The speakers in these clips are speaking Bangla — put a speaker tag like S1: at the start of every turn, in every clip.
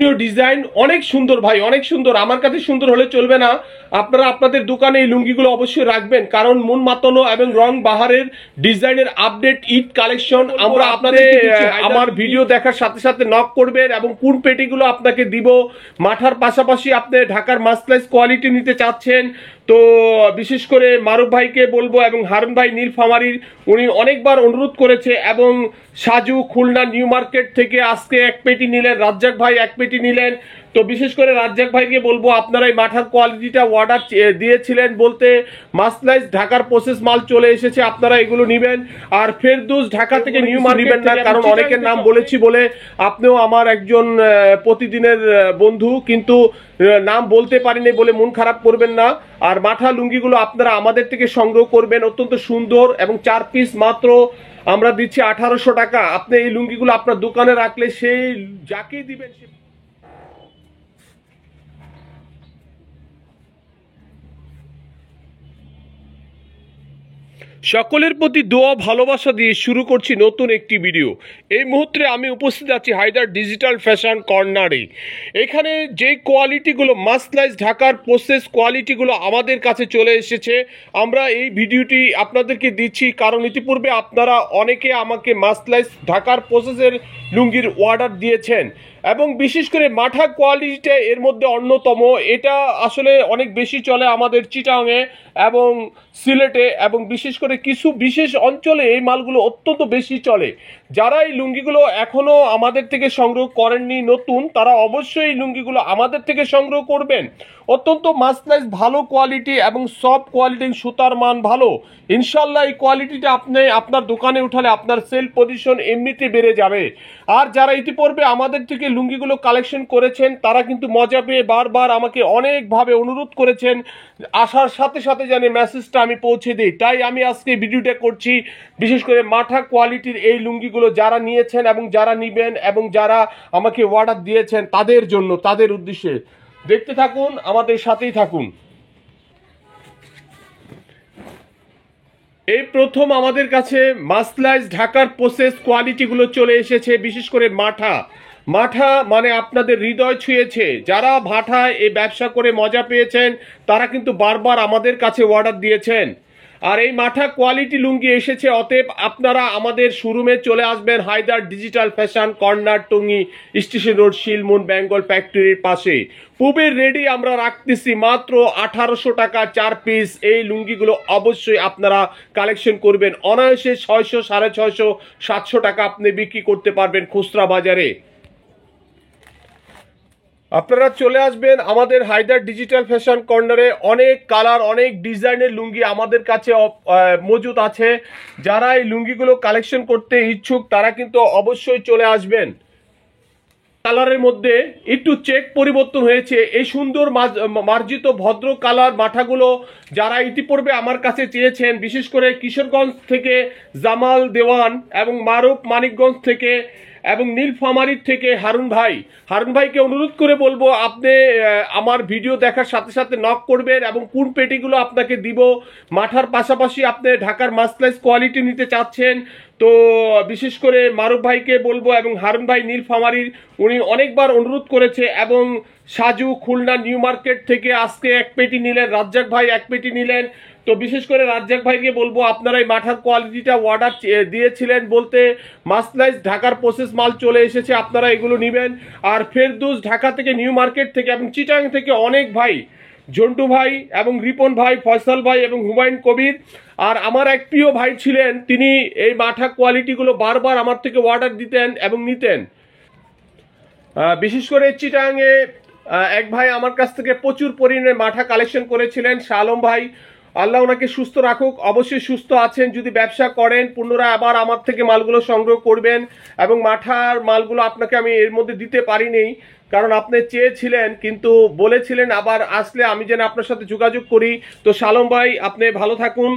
S1: ডিজাইন অনেক সুন্দর ভাই, অনেক সুন্দর। আমার কাছে সুন্দর হলে চলবে না, আপনারা আপনাদের দোকানে এই লুঙ্গিগুলো অবশ্যই রাখবেন, কারণ মন মাতানো এবং রং বাহারের ডিজাইনের আপডেট ঈদ কালেকশন আমরা আপনাদের আমার ভিডিও দেখার সাথে সাথে নক করবেন এবং কোন পেটিগুলো আপনাকে দিব। মাঠার পাশাপাশি আপনি ঢাকার মাসলাইজ কোয়ালিটি নিতে চাচ্ছেন তো বিশেষ করে মারুফ ভাইকে বলবো এবং হারুন ভাই নীলফামারীর, উনি অনেকবার অনুরোধ করেছে এবং সাজু খুলনা নিউ মার্কেট থেকে আজকে এক পেটি নিলেন, রাজ্জাক ভাই এক পেটি নিলেন। তো বিশেষ করে রাজ্জাক ভাইকে বলবো আপনারা এই মাঠার কোয়ালিটিটা অর্ডার দিয়েছিলেন বলতে মাসলাইজ ঢাকার প্রসেস মাল চলে এসেছে, আপনারা এগুলো নেবেন। আর ফেরদৌস ঢাকা থেকে নিউ মার্কেট না, কারণ অনেকের নাম বলেছি বলে আপনিও আমার একজন প্রতিদিনের বন্ধু, কিন্তু নাম বলতে পারিনি বলে মন খারাপ করবেন না। আর মাঠা লুঙ্গিগুলো আপনারা আমাদের থেকে সংগ্রহ করবেন, অত্যন্ত সুন্দর এবং 4 পিস মাত্র আমরা দিচ্ছি 1800 টাকা। আপনি এই লুঙ্গিগুলো আপনার দোকানে রাখলে সেই যাকেই দিবেন সে সকলের প্রতি দোয়া ভালোবাসা দিয়ে শুরু করছি নতুন একটি ভিডিও। এই মুহূর্তে আমি উপস্থিত আছি হায়দার ডিজিটাল ফ্যাশন কর্নারে। এখানে যে কোয়ালিটিগুলো মাসলাইজ ঢাকার প্রসেস কোয়ালিটিগুলো আমাদের কাছে চলে এসেছে, আমরা এই ভিডিওটি আপনাদেরকে দিচ্ছি কারণ ইতিপূর্বে আপনারা অনেকে আমাকে মাসলাইজ ঢাকার প্রসেসের লুঙ্গির অর্ডার দিয়েছেন এবং বিশেষ করে মাঠা কোয়ালিটিটা এর মধ্যে অন্যতম। এটা আসলে অনেক বেশি চলে আমাদের চিটাংয়ে এবং সিলেটে এবং বিশেষ করে কিছু বিশেষ অঞ্চলে এই মালগুলো অত্যন্ত বেশি চলে। যারা এই লুঙ্গিগুলো এখনো আমাদের থেকে সংগ্রহ করেননি নতুন, তারা অবশ্যই এই লুঙ্গিগুলো আমাদের থেকে সংগ্রহ করবেন। অত্যন্ত মাসলাইজ ভালো কোয়ালিটি এবং সফট কোয়ালিটি, সুতার মান ভালো। ইনশাল্লাহ এই কোয়ালিটিটা আপনি আপনার দোকানে উঠালে আপনার সেল পজিশন এমনিতে বেড়ে যাবে। আর যারা ইতিপূর্বে আমাদের থেকে লুঙ্গিগুলো কালেকশন করেছেন তারা কিন্তু মজা পেয়ে বারবার আমাকে অনেকভাবে অনুরোধ করেছেন, আসার সাথে সাথে জানি মেসেজটা আমি পৌঁছে দিই। তাই আমি আজকে ভিডিওটা করছি বিশেষ করে মাঠা কোয়ালিটির এই লুঙ্গিগুলো যারা নিয়েছেন এবং যারা নিবেন এবং যারা আমাকে অর্ডার দিয়েছেন তাদের জন্য, তাদের উদ্দেশ্যে। দেখতে থাকুন, আমাদের সাথেই থাকুন। এই প্রথম আমাদের কাছে মাসলাইজ ঢাকার প্রসেস কোয়ালিটিগুলো চলে এসেছে, বিশেষ করে মাঠা। মাঠা মানে আপনাদের হৃদয় ছুঁয়েছে। যারা ভাটায় এই ব্যবসা করে মজা পেয়েছেন তারা কিন্তু বারবার আমাদের কাছে অর্ডার দিয়েছেন। আর এই মাঠা কোয়ালিটি লুঙ্গি এসেছে, অতএব আপনারা আমাদের শোরুমে চলে আসবেন Haider digital fashion corner, Tongi station road, Shilmun Bengal ফ্যাক্টরির পাশে। পুবের রেডি আমরা রাখতেছি মাত্র 1800 টাকা 4 পিস। এই লুঙ্গিগুলো অবশ্যই আপনারা কালেকশন করবেন, অনায়াসে 600, 650, 700 টাকা আপনি বিক্রি করতে পারবেন খুচরা বাজারে। আপনারা চলে আসবেন আমাদের হায়দার ডিজিটাল ফ্যাশন কর্নারে। অনেক কালার, অনেক ডিজাইনের লুঙ্গি আমাদের কাছে মজুদ আছে। যারা এই লুঙ্গিগুলো কালেকশন করতে ইচ্ছুক তারা কিন্তু অবশ্যই চলে আসবেন। কালারের মধ্যে একটু চেক পরিবর্তন হয়েছে। এই সুন্দর মার্জিত ভদ্র কালার মাঠাগুলো যারা ইতিপূর্বে আমার কাছে চেয়েছেন, বিশেষ করে কিশোরগঞ্জ থেকে জামাল দেওয়ান এবং মারুফ মানিকগঞ্জ থেকে এবং নীলফামারীর থেকে হারুন ভাইকে অনুরোধ করে বলবো আপনি আমার ভিডিও দেখার সাথে সাথে নক করবেন এবং কোন পেটিগুলো আপনাকে দিব। মাঠার পাশাপাশি আপনি ঢাকার মাসলাইজ কোয়ালিটি নিতে চাচ্ছেন তো বিশেষ করে মারুফ ভাইকে বলবো এবং হারুন ভাই নীলফামারীর, উনি অনেকবার অনুরোধ করেছে এবং সাজু খুলনা নিউ মার্কেট থেকে আজকে এক পেটি নিলেন, রাজ্জাক ভাই এক পেটি নিলেন। তো বিশেষ করে রাজ্জাক ভাইকে বলবো আপনারা এই মাঠার কোয়ালিটিটা অর্ডার দিয়েছিলেন বলতে মাসলাইজ ঢাকার প্রসেস মাল চলে এসেছে, আপনারা এগুলো নেবেন। আর ফেরদৌস ঢাকা থেকে নিউ মার্কেট থেকে এবং চিটাং থেকে অনেক ভাই, ঝন্টু ভাই এবং রিপন ভাই, ফয়সাল ভাই এবং হুমায়ুন কবির। আর আমার এক প্রিয় ভাই ছিলেন, তিনি এই মাঠা কোয়ালিটিগুলো বারবার আমার থেকে অর্ডার দিতেন এবং নিতেন। বিশেষ করে চিটাংয়ে এক ভাই আমার কাছ থেকে প্রচুর পরিমাণে মাঠা কালেকশন করেছিলেন, শাহ আলম ভাই। আল্লাহ ওনাকে সুস্থ রাখুক, অবশ্যই সুস্থ আছেন। যদি ব্যবসা করেন পুনরায় আবার আমার থেকে মালগুলো সংগ্রহ করবেন এবং মাঠার মালগুলো আপনাকে আমি এর মধ্যে দিতে পারিনি কারণ আপনি চেয়েছিলেন কিন্তু বলেছিলেন আবার আসলে আমি যেন আপনার সাথে যোগাযোগ করি। তো শালম ভাই আপনি ভালো থাকুন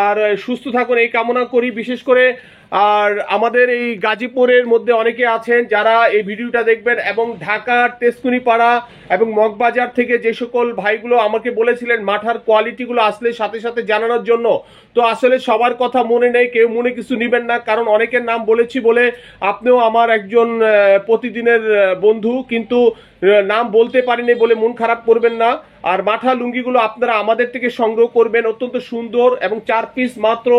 S1: আর সুস্থ থাকুন এই কামনা করি। বিশেষ করে আর আমাদের এই গাজীপুরের মধ্যে অনেকে আছেন যারা এই ভিডিওটা দেখবেন, এবং ঢাকার তেজকুনিপাড়া এবং মগবাজার থেকে যে সকল ভাইগুলো আমাকে বলেছিলেন মাঠার কোয়ালিটিগুলো আসলে সাথে সাথে জানানোর জন্য, তো আসলে সবার কথা মনে নেই, কেউ মনে কিছু নেবেন না, কারণ অনেকের নাম বলেছি বলে আপনিও আমার একজন প্রতিদিনের বন্ধু, কিন্তু নাম বলতে পারিনি বলে মন খারাপ করবেন না। আর মাঠা লুঙ্গিগুলো আপনারা আমাদের থেকে সংগ্রহ করবেন, অত্যন্ত সুন্দর, এবং 4 পিস মাত্র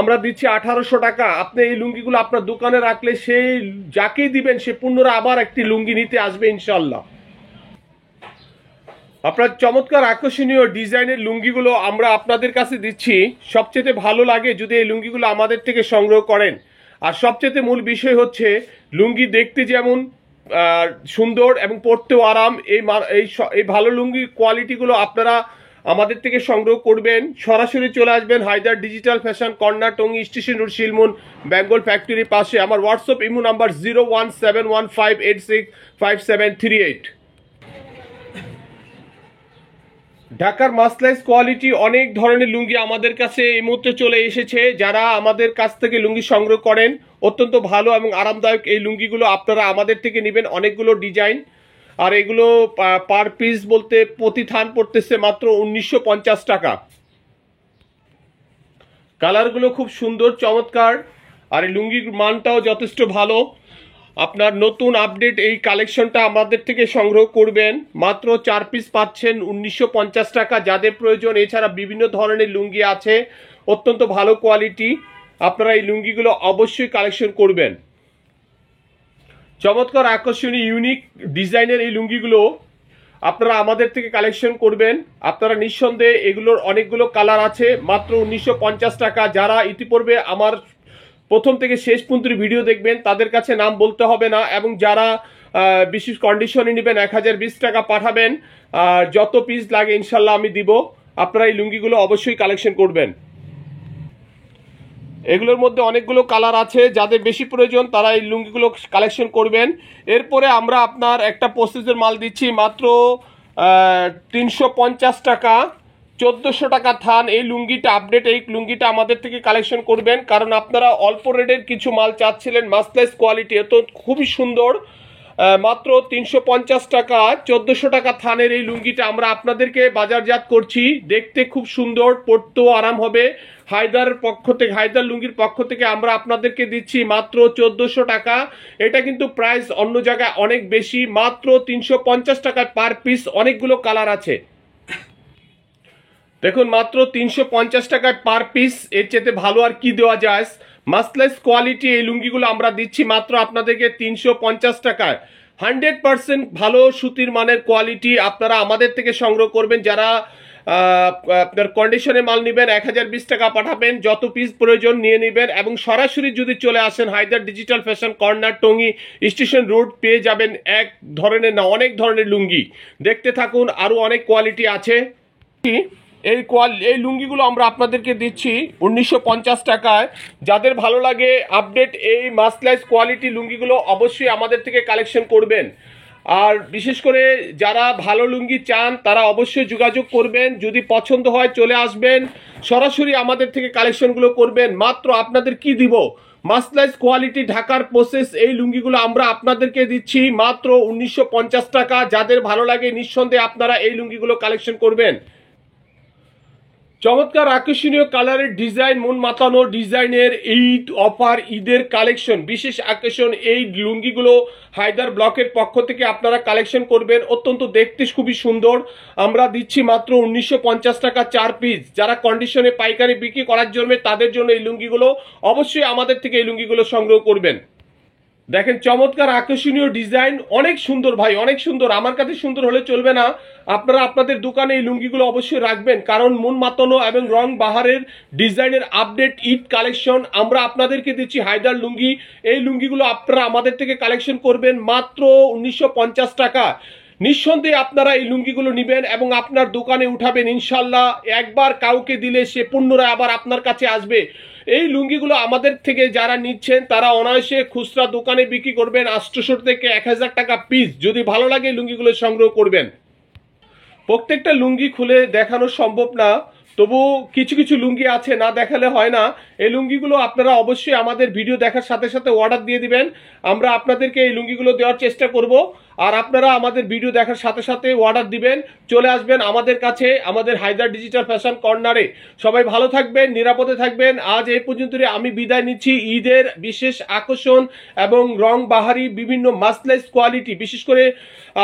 S1: আমরা দিচ্ছি 1800 টাকা। আপনি এই লুঙ্গিগুলো আপনার দোকানে রাখলে সেই যাকেই দিবেন সে পুনরায় আবার একটি লুঙ্গি নিতে আসবে ইনশাল্লাহ। আপনার চমৎকার আকর্ষণীয় ডিজাইনের লুঙ্গিগুলো আমরা আপনাদের কাছে দিচ্ছি। সবচেয়ে ভালো লাগে যদি এই লুঙ্গিগুলো আমাদের থেকে সংগ্রহ করেন। আর সবচেয়ে মূল বিষয় হচ্ছে লুঙ্গি দেখতে যেমন সুন্দর এবং পরতেও আরাম, এই ভালো লুঙ্গির কোয়ালিটিগুলো আপনারা আমাদের থেকে সংগ্রহ করবেন। সরাসরি চলে আসবেন Haider digital fashion corner, Tongi station road, Shilmon, Bengal ফ্যাক্টরির পাশে। আমার হোয়াটসঅ্যাপ ইমো নাম্বার 01715865738। ঢাকার মাসলাইজ কোয়ালিটি অনেক ধরনের লুঙ্গি আমাদের কাছে এই মুহূর্তে চলে এসেছে। যারা আমাদের কাছ থেকে লুঙ্গি সংগ্রহ করেন, অত্যন্ত ভালো এবং আরামদায়ক এই লুঙ্গিগুলো আপনারা আমাদের থেকে নেবেন। অনেকগুলো ডিজাইন, আর এগুলো পার পিস বলতে প্রতি থান পড়তেছে মাত্র 1950 টাকা। কালারগুলো খুব সুন্দর চমৎকার, আর এই লুঙ্গির মানটাও যথেষ্ট ভালো। আপনার নতুন আপডেট এই কালেকশনটা আমাদের থেকে সংগ্রহ করবেন, মাত্র 4 পিস পাচ্ছেন 1950 টাকা। যাদের প্রয়োজন, এছাড়া বিভিন্ন ধরনের লুঙ্গি আছে অত্যন্ত ভালো কোয়ালিটি, আপনারা এই লুঙ্গিগুলো অবশ্যই কালেকশন করবেন। চমৎকার আকর্ষণীয় ইউনিক ডিজাইনের এই লুঙ্গিগুলো আপনারা আমাদের থেকে কালেকশন করবেন। আপনারা নিঃসন্দেহে এগুলোর অনেকগুলো কালার আছে, মাত্র 1950 টাকা। যারা ইতিপূর্বে আমার প্রথম থেকে শেষ পর্যন্ত ভিডিও দেখবেন তাদের কাছে নাম বলতে হবে না, এবং যারা বিশেষ কন্ডিশনে নেবেন 1020 টাকা পাঠাবেন, যত পিস লাগে ইনশাল্লাহ আমি দিব। আপনারা এই লুঙ্গিগুলো অবশ্যই কালেকশন করবেন। এগুলোর মধ্যে অনেকগুলো কালার আছে, যাদের বেশি প্রয়োজন তারা এই লুঙ্গিগুলো কালেকশন করবেন। এরপরে আমরা আপনার একটা প্রসেসের মাল দিচ্ছি মাত্র 350 টাকা, 1400 টাকা থান। এই লুঙ্গিটা আপডেট, এই লুঙ্গিটা আমাদের থেকে কালেকশন করবেন, কারণ আপনারা অল্প রেটের কিছু মাল চাচ্ছিলেন মাসলাইজ কোয়ালিটি, তো খুবই সুন্দর। মাত্র 350 টাকা 1400 টাকা থানের এই লুঙ্গিটা আমরা আপনাদেরকে বাজারজাত করছি। দেখতে খুব সুন্দর, পরতেও আরাম হবে। হায়দার পক্ষ থেকে, হায়দার লুঙ্গির পক্ষ থেকে আমরা আপনাদেরকে দিচ্ছি মাত্র 1400 টাকা। এটা কিন্তু প্রাইস অন্য জায়গায় অনেক বেশি, মাত্র 350 টাকায় পার পিস। অনেকগুলো কালার আছে, দেখুন মাত্র 350 টাকায় পার পিস। এর চেয়ে ভালো আর কি দেওয়া যায়। মাসলাইজ কোয়ালিটি এই লুঙ্গিগুলো আমরা দিচ্ছি মাত্র আপনাদেরকে 350 টাকায়। 100% ভালো সুতির মানের কোয়ালিটি আপনারা আমাদের থেকে সংগ্রহ করবেন। যারা আপনার কন্ডিশনে মাল নেবেন 1020 টাকা পাঠাবেন, যত পিস প্রয়োজন নিয়ে নেবেন, এবং সরাসরি যদি চলে আসেন Haidar digital fashion corner, Tongi station road, পেয়ে যাবেন এক ধরনের না অনেক ধরনের লুঙ্গি। দেখতে থাকুন, আরও অনেক কোয়ালিটি আছে। এই লুঙ্গিগুলো আমরা আপনাদেরকে দিচ্ছি 1950 টাকায়। যাদের ভালো লাগে আপডেট এই মাসলাইজ কোয়ালিটি লুঙ্গিগুলো অবশ্যই আমাদের থেকে কালেকশন করবেন। আর বিশেষ করে যারা ভালো লুঙ্গি চান তারা অবশ্যই যোগাযোগ করবেন, যদি পছন্দ হয় চলে আসবেন, সরাসরি আমাদের থেকে কালেকশনগুলো করবেন। মাত্র আপনাদের কি দিব, মাসলাইজ কোয়ালিটি ঢাকার প্রসেস এই লুঙ্গিগুলো আমরা আপনাদেরকে দিচ্ছি মাত্র 1950 টাকা। যাদের ভালো লাগে নিঃসন্দেহে আপনারা এই লুঙ্গিগুলো কালেকশন করবেন। চমৎকার আকর্ষণীয় কালারের ডিজাইন, মন মাতানো ডিজাইনের ঈদ অফার, ঈদের কালেকশন, বিশেষ আকর্ষণ এই লুঙ্গিগুলো হায়দার ব্লকের পক্ষ থেকে আপনারা কালেকশন করবেন। অত্যন্ত দেখতে খুবই সুন্দর। আমরা দিচ্ছি মাত্র 1950 টাকা 4 পিস। যারা কন্ডিশনে পাইকারি বিক্রি করার জন্য, তাদের জন্য এই লুঙ্গিগুলো অবশ্যই আমাদের থেকে এই লুঙ্গিগুলো সংগ্রহ করবেন। দেখেন চমৎকার আকর্ষণীয় ডিজাইন, অনেক সুন্দর ভাই, অনেক সুন্দর। আমার কাছে সুন্দর হলে চলবে না, আপনারা আপনাদের দোকানে এই লুঙ্গিগুলো অবশ্যই রাখবেন, কারণ মন মাতানো এবং রং বাহারের ডিজাইনের আপডেট ঈদ কালেকশন আমরা আপনাদেরকে দিচ্ছি হায়দার লুঙ্গি। এই লুঙ্গিগুলো আপনারা আমাদের থেকে কালেকশন করবেন মাত্র 1950 টাকা। নিঃসন্দেহে আপনারা এই লুঙ্গিগুলো নেবেন এবং আপনার দোকানে উঠাবেন ইনশাল্লাহ। একবার কাউকে দিলে সে পুনরায় আবার আপনার কাছে আসবে। এই লুঙ্গিগুলো আমাদের থেকে যারা নিচ্ছেন তারা অনায়াসে খুচরা দোকানে বিক্রি করবেন 800 থেকে 1000 টাকা পিস। যদি ভালো লাগে লুঙ্গিগুলো সংগ্রহ করবেন। প্রত্যেকটা লুঙ্গি খুলে দেখানো সম্ভব না, তবু কিছু কিছু লুঙ্গি আছে না দেখালে হয় না। এই লুঙ্গিগুলো আপনারা অবশ্যই আমাদের ভিডিও দেখার সাথে সাথে অর্ডার দিয়ে দিবেন। আমরা আপনাদেরকে এই লুঙ্গিগুলো দেওয়ার চেষ্টা করব। আর আপনারা আমাদের ভিডিও দেখার সাথে সাথে অর্ডার দিবেন, চলে আসবেন আমাদের কাছে, আমাদের হায়দার ডিজিটাল ফ্যাশন কর্নারে। সবাই ভালো থাকবেন, নিরাপদে থাকবেন। আজ এই পর্যন্তই আমি বিদায় নিচ্ছি। ঈদের বিশেষ আকর্ষণ এবং রং বাহারি বিভিন্ন মাসলাইজ কোয়ালিটি, বিশেষ করে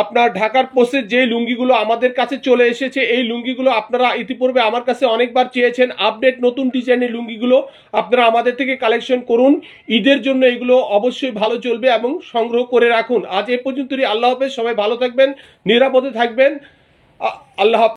S1: আপনার ঢাকার পোস্টের যে লুঙ্গিগুলো আমাদের কাছে চলে এসেছে, এই লুঙ্গিগুলো আপনারা ইতিপূর্বে আমার কাছে অনেকবার চেয়েছেন। আপডেট নতুন ডিজাইনের লুঙ্গিগুলো আপনারা আমাদের থেকে কালেকশন করুন। ঈদের জন্য এগুলো অবশ্যই ভালো চলবে এবং সংগ্রহ করে রাখুন। আজ এই পর্যন্তই। আল্লাহ হাফেজ। সবাই ভালো থাকবেন, নিরাপদে থাকবেন। আল্লাহ হাফেজ।